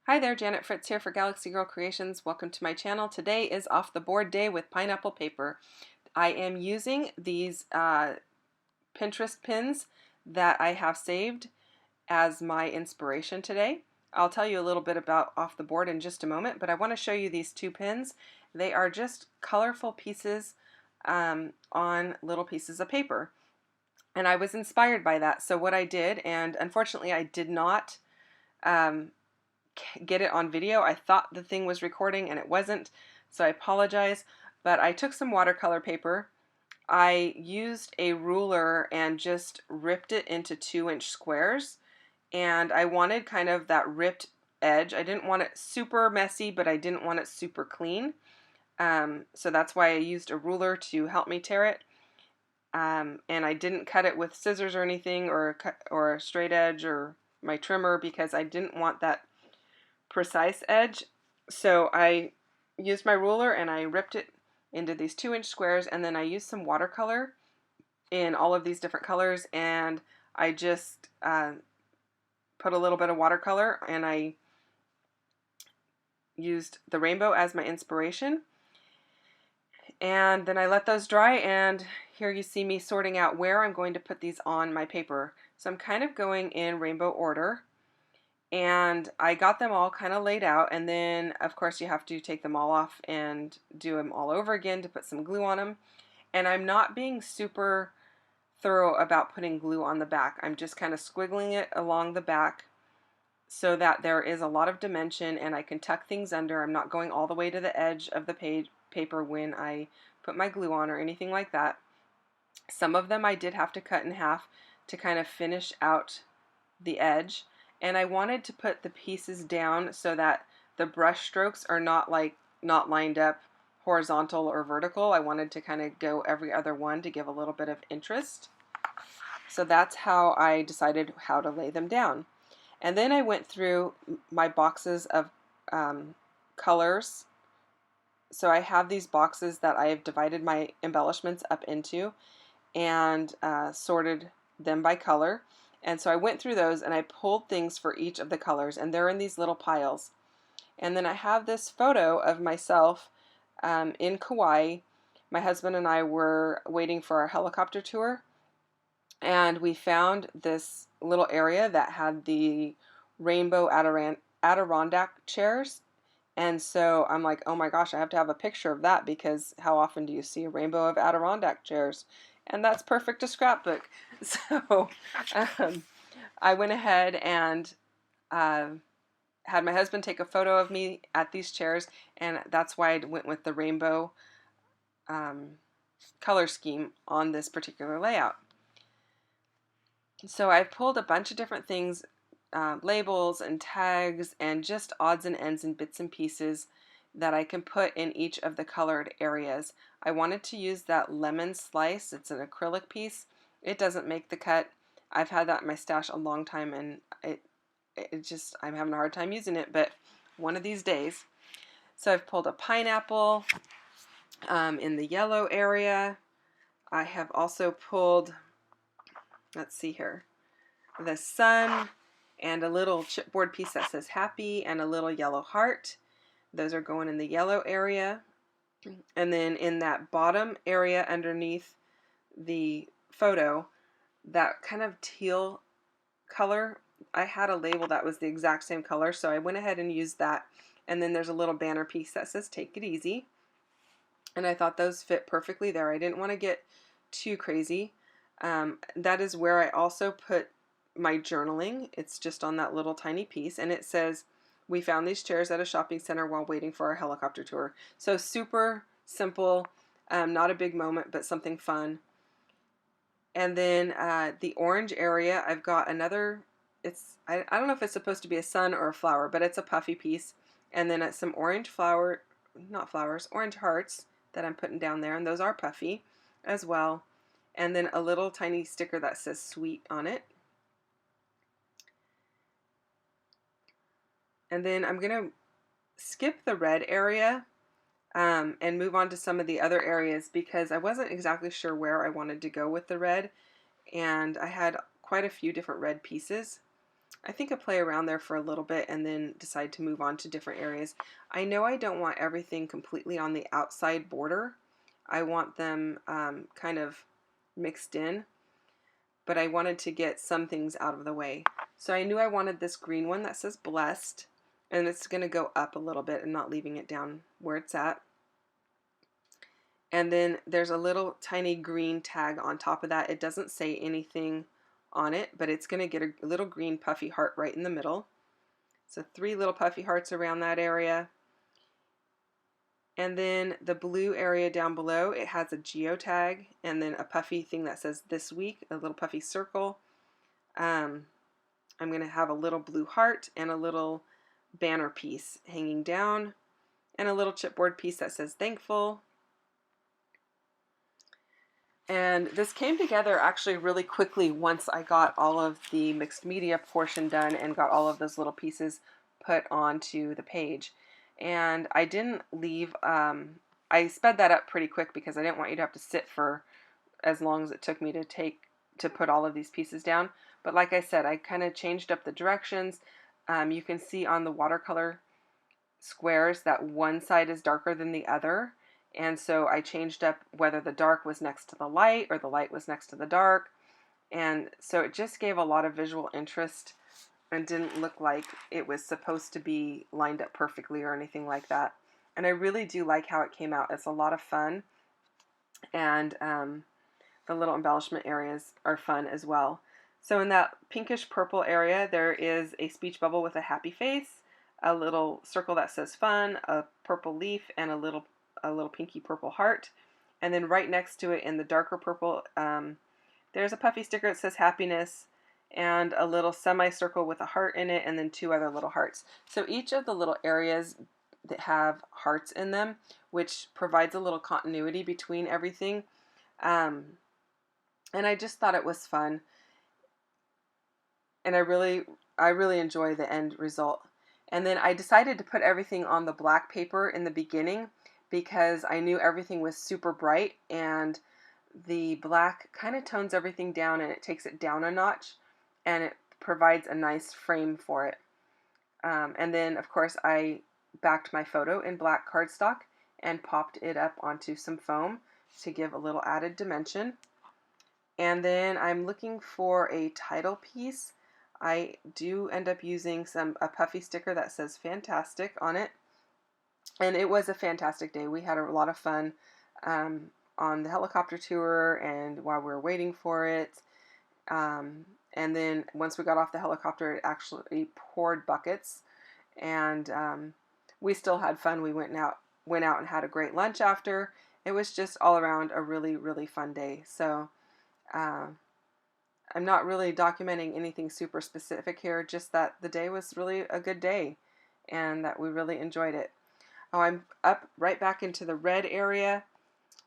Hi there, Janet Fritz here for Galaxy Girl Creations. Welcome to my channel. Today is off the board day with pineapple paper. I am using these Pinterest pins that I have saved as my inspiration today. I'll tell you a little bit about off the board in just a moment, but I want to show you these two pins. They are just colorful pieces on little pieces of paper. And I was inspired by that. So what I did, and unfortunately I did not get it on video. I thought the thing was recording and it wasn't, so I apologize. But I took some watercolor paper. I used a ruler and just ripped it into 2-inch squares. And I wanted kind of that ripped edge. I didn't want it super messy, but I didn't want it super clean. So that's why I used a ruler to help me tear it. And I didn't cut it with scissors or anything, or a straight edge or my trimmer, because I didn't want that precise edge. So I used my ruler and I ripped it into these 2-inch squares, and then I used some watercolor in all of these different colors, and I just put a little bit of watercolor, and I used the rainbow as my inspiration. And then I let those dry, and here you see me sorting out where I'm going to put these on my paper. So I'm kind of going in rainbow order. And I got them all kind of laid out, and then of course you have to take them all off and do them all over again to put some glue on them. And I'm not being super thorough about putting glue on the back. I'm just kind of squiggling it along the back so that there is a lot of dimension and I can tuck things under. I'm not going all the way to the edge of the paper when I put my glue on or anything like that. Some of them I did have to cut in half to kind of finish out the edge. And I wanted to put the pieces down so that the brush strokes are not lined up horizontal or vertical. I wanted to kind of go every other one to give a little bit of interest. So that's how I decided how to lay them down. And then I went through my boxes of colors. So I have these boxes that I have divided my embellishments up into and sorted them by color. And so I went through those and I pulled things for each of the colors, and they're in these little piles. And then I have this photo of myself in Kauai. My husband and I were waiting for our helicopter tour, and we found this little area that had the rainbow Adirondack chairs. And so I'm like, oh my gosh, I have to have a picture of that, because how often do you see a rainbow of Adirondack chairs? And that's perfect to scrapbook. So I went ahead and had my husband take a photo of me at these chairs, and that's why I went with the rainbow color scheme on this particular layout. So I've pulled a bunch of different things, labels and tags and just odds and ends and bits and pieces that I can put in each of the colored areas. I wanted to use that lemon slice. It's an acrylic piece. It doesn't make the cut. I've had that in my stash a long time, and I'm having a hard time using it, but one of these days. So I've pulled a pineapple in the yellow area. I have also pulled, let's see here, the sun and a little chipboard piece that says happy and a little yellow heart. Those are going in the yellow area. And then in that bottom area underneath the photo, that kind of teal color, I had a label that was the exact same color, so I went ahead and used that. And then there's a little banner piece that says take it easy. And I thought those fit perfectly there. I didn't want to get too crazy. That is where I also put my journaling. It's just on that little tiny piece, and it says, we found these chairs at a shopping center while waiting for our helicopter tour. So super simple, not a big moment, but something fun. And then the orange area, I've got another, I don't know if it's supposed to be a sun or a flower, but it's a puffy piece. And then some orange orange hearts that I'm putting down there, and those are puffy as well. And then a little tiny sticker that says sweet on it. And then I'm going to skip the red area and move on to some of the other areas, because I wasn't exactly sure where I wanted to go with the red, and I had quite a few different red pieces. I think I play around there for a little bit and then decide to move on to different areas. I know I don't want everything completely on the outside border. I want them kind of mixed in, but I wanted to get some things out of the way. So I knew I wanted this green one that says blessed, and it's going to go up a little bit and not leaving it down where it's at. And then there's a little tiny green tag on top of that. It doesn't say anything on it, but it's going to get a little green puffy heart right in the middle. So 3 little puffy hearts around that area. And then the blue area down below, it has a geotag and then a puffy thing that says this week, a little puffy circle. I'm going to have a little blue heart and a little banner piece hanging down and a little chipboard piece that says thankful. And this came together actually really quickly once I got all of the mixed media portion done and got all of those little pieces put onto the page. And I didn't leave, I sped that up pretty quick because I didn't want you to have to sit for as long as it took me to put all of these pieces down. But like I said, I kind of changed up the directions. You can see on the watercolor squares that one side is darker than the other. And so I changed up whether the dark was next to the light or the light was next to the dark. And so it just gave a lot of visual interest and didn't look like it was supposed to be lined up perfectly or anything like that. And I really do like how it came out. It's a lot of fun. And the little embellishment areas are fun as well. So in that pinkish purple area, there is a speech bubble with a happy face, a little circle that says fun, a purple leaf, and a little pinky purple heart. And then right next to it in the darker purple, there's a puffy sticker that says happiness and a little semicircle with a heart in it and then 2 other little hearts. So each of the little areas that have hearts in them, which provides a little continuity between everything. And I just thought it was fun. And I really enjoy the end result. And then I decided to put everything on the black paper in the beginning because I knew everything was super bright, and the black kind of tones everything down and it takes it down a notch and it provides a nice frame for it. And then of course I backed my photo in black cardstock and popped it up onto some foam to give a little added dimension. And then I'm looking for a title piece. I do end up using a puffy sticker that says fantastic on it. And it was a fantastic day. We had a lot of fun on the helicopter tour and while we were waiting for it. And then once we got off the helicopter, it actually poured buckets. And we still had fun. We went out and had a great lunch after. It was just all around a really, really fun day. So I'm not really documenting anything super specific here, just that the day was really a good day and that we really enjoyed it. Oh, I'm up right back into the red area.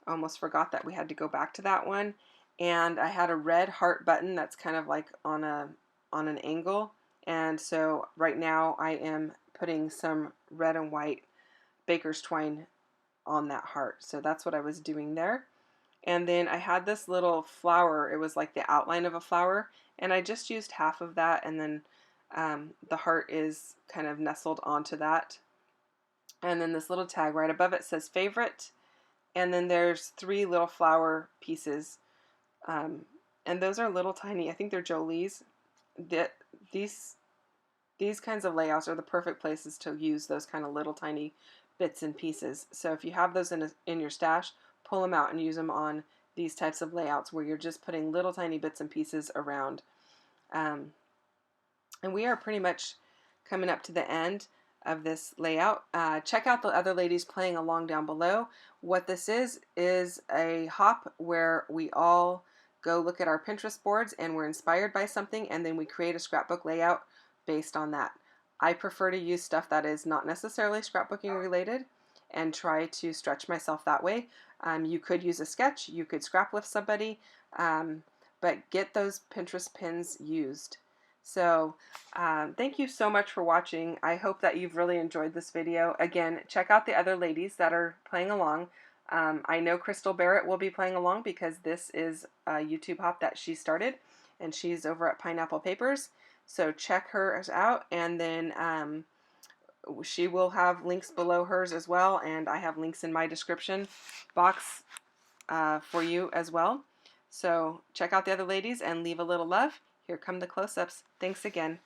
Almost forgot that we had to go back to that one. And I had a red heart button that's kind of like on an angle. And so right now I am putting some red and white baker's twine on that heart. So that's what I was doing there. And then I had this little flower. It was like the outline of a flower. And I just used half of that. And then the heart is kind of nestled onto that. And then this little tag right above it says favorite. And then there's 3 little flower pieces. And those are little tiny, I think they're Jolie's. These kinds of layouts are the perfect places to use those kind of little tiny bits and pieces. So if you have those in your stash, pull them out and use them on these types of layouts where you're just putting little tiny bits and pieces around. And we are pretty much coming up to the end of this layout. Check out the other ladies playing along down below. What this is a hop where we all go look at our Pinterest boards and we're inspired by something, and then we create a scrapbook layout based on that. I prefer to use stuff that is not necessarily scrapbooking related and try to stretch myself that way. You could use a sketch, you could scrap with somebody, but get those Pinterest pins used. So thank you so much for watching. I hope that you've really enjoyed this video. Again, check out the other ladies that are playing along. I know Crystal Barrett will be playing along because this is a YouTube hop that she started, and she's over at Pineapple Papers. So check hers out, and then she will have links below hers as well, and I have links in my description box for you as well. So check out the other ladies and leave a little love. Here come the close-ups. Thanks again.